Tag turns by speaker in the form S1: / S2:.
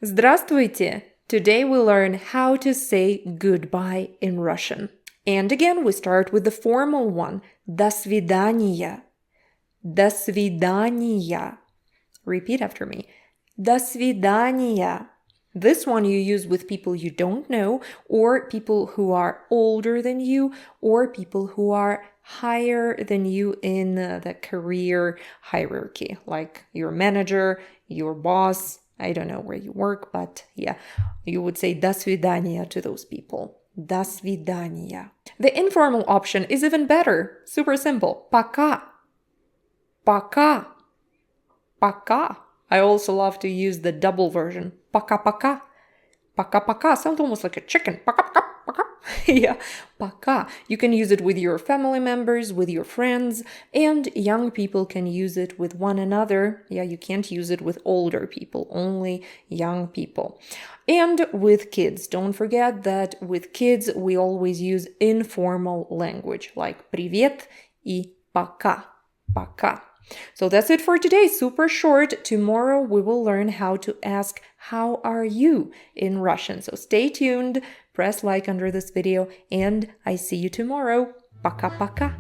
S1: Здравствуйте! Today we learn how to say goodbye in Russian. And again, we start with the formal one. До свидания. До свидания. Repeat after me. До свидания. This one you use with people you don't know, or people who are older than you, or people who are higher than you in the career hierarchy, like your manager, your boss. I don't know where you work, but yeah, you would say до свидания to those people. До свидания. The informal option is even better. Super simple. Пока. Пока. Пока. I also love to use the double version. Пока-пока. Пока-пока. Sounds almost like a chicken. Пока-пока. Пока. Yeah. Пока. You can use it with your family members, with your friends, and young people can use it with one another. Yeah, you can't use it with older people, only young people. And with kids. Don't forget that with kids, we always use informal language, like привет и пока. Пока. So that's it for today. Super short. Tomorrow we will learn how to ask how are you in Russian. So stay tuned, press like under this video, and I see you tomorrow. Пока-пока.